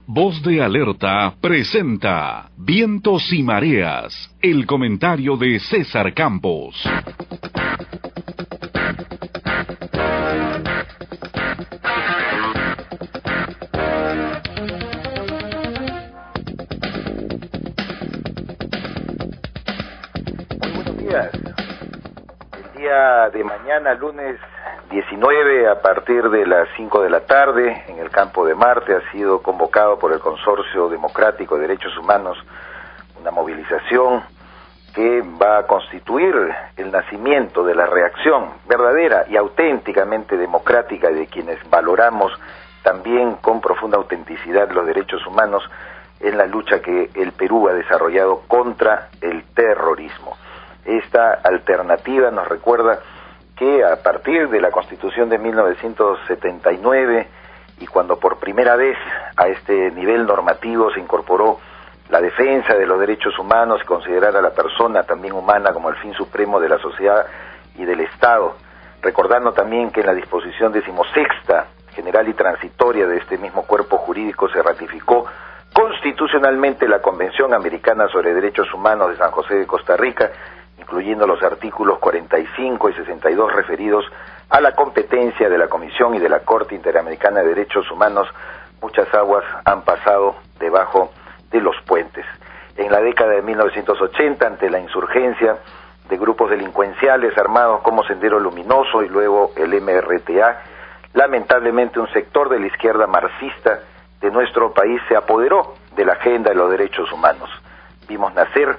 Voz de Alerta presenta Vientos y Mareas, el comentario de César Campos. Muy buenos días. El día de mañana, lunes 19, a partir de las 5 de la tarde, en el Campo de Marte, ha sido convocado por el Consorcio Democrático de Derechos Humanos una movilización que va a constituir el nacimiento de la reacción verdadera y auténticamente democrática de quienes valoramos también con profunda autenticidad los derechos humanos en la lucha que el Perú ha desarrollado contra el terrorismo. Esta alternativa nos recuerda que a partir de la Constitución de 1979 y cuando por primera vez a este nivel normativo se incorporó la defensa de los derechos humanos y considerar a la persona también humana como el fin supremo de la sociedad y del Estado, recordando también que en la disposición 16ª, general y transitoria de este mismo cuerpo jurídico se ratificó constitucionalmente la Convención Americana sobre Derechos Humanos de San José de Costa Rica, incluyendo los artículos 45 y 62 referidos a la competencia de la Comisión y de la Corte Interamericana de Derechos Humanos. Muchas aguas han pasado debajo de los puentes. En la década de 1980, ante la insurgencia de grupos delincuenciales armados como Sendero Luminoso y luego el MRTA, lamentablemente un sector de la izquierda marxista de nuestro país se apoderó de la agenda de los derechos humanos. Vimos nacer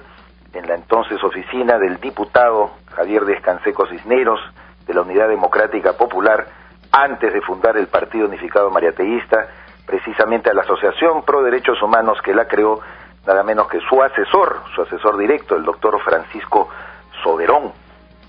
en la entonces oficina del diputado Javier Díaz Canseco Cisneros, de la Unidad Democrática Popular, antes de fundar el Partido Unificado Mariateísta, precisamente a la Asociación Pro Derechos Humanos que la creó, nada menos que su asesor directo, el doctor Francisco Soberón.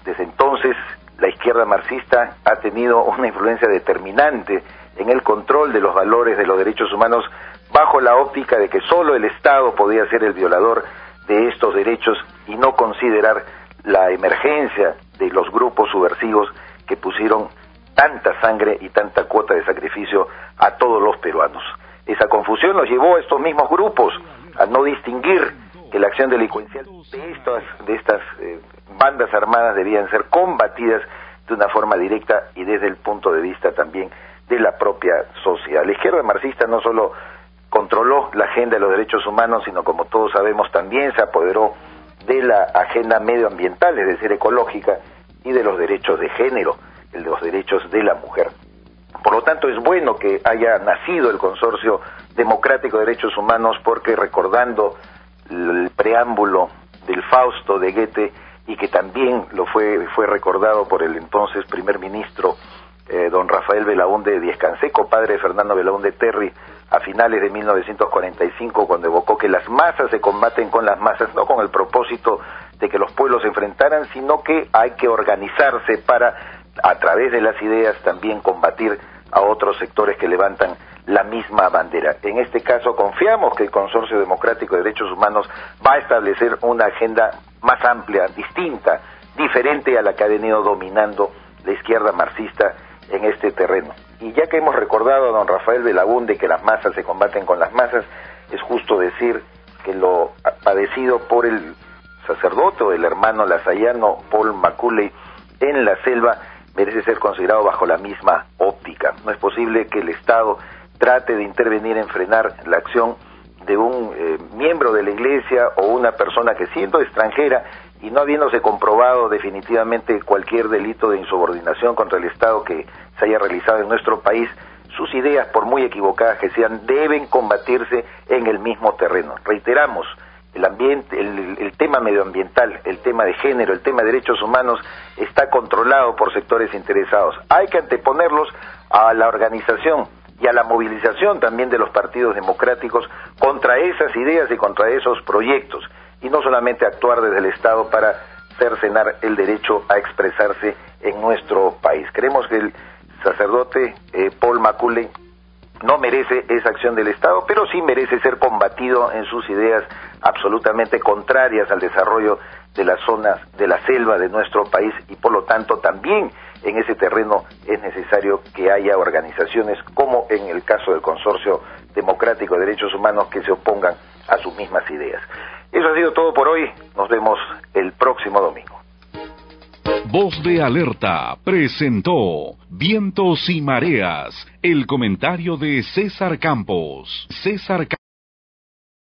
Desde entonces, la izquierda marxista ha tenido una influencia determinante en el control de los valores de los derechos humanos, bajo la óptica de que solo el Estado podía ser el violador de estos derechos y no considerar la emergencia de los grupos subversivos que pusieron tanta sangre y tanta cuota de sacrificio a todos los peruanos. Esa confusión los llevó a estos mismos grupos a no distinguir que la acción delincuencial de estas bandas armadas debían ser combatidas de una forma directa y desde el punto de vista también de la propia sociedad. La izquierda marxista no solo controló la agenda de los derechos humanos, sino, como todos sabemos, también se apoderó de la agenda medioambiental, es decir, ecológica, y de los derechos de género, de los derechos de la mujer. Por lo tanto, es bueno que haya nacido el Consorcio Democrático de Derechos Humanos, porque recordando el preámbulo del Fausto de Goethe, y que también fue recordado por el entonces primer ministro don Rafael Belaúnde Díaz Canseco, padre de Fernando Belaúnde Terry, a finales de 1945, cuando evocó que las masas se combaten con las masas, no con el propósito de que los pueblos se enfrentaran, sino que hay que organizarse para, a través de las ideas, también combatir a otros sectores que levantan la misma bandera. En este caso, confiamos que el Consorcio Democrático de Derechos Humanos va a establecer una agenda más amplia, distinta, diferente a la que ha venido dominando la izquierda marxista en este terreno. Y ya que hemos recordado a don Rafael Belaúnde que las masas se combaten con las masas, es justo decir que lo padecido por el sacerdote o el hermano lasallano Paul Macaulay en la selva merece ser considerado bajo la misma óptica. No es posible que el Estado trate de intervenir en frenar la acción de un miembro de la Iglesia o una persona que, siendo extranjera y no habiéndose comprobado definitivamente cualquier delito de insubordinación contra el Estado que se haya realizado en nuestro país, sus ideas, por muy equivocadas que sean, deben combatirse en el mismo terreno. Reiteramos, el ambiente, el tema medioambiental, el tema de género, el tema de derechos humanos está controlado por sectores interesados. Hay que anteponerlos a la organización y a la movilización también de los partidos democráticos contra esas ideas y contra esos proyectos, y no solamente actuar desde el Estado para cercenar el derecho a expresarse en nuestro país. Creemos que el sacerdote Paul Macaulay no merece esa acción del Estado, pero sí merece ser combatido en sus ideas absolutamente contrarias al desarrollo de las zonas de la selva de nuestro país, y por lo tanto también en ese terreno es necesario que haya organizaciones como en el caso del Consorcio democrático de derechos humanos que se opongan a sus mismas ideas. Eso ha sido todo por hoy. Nos vemos el próximo domingo. Voz de Alerta presentó Vientos y Mareas, el comentario de César Campos.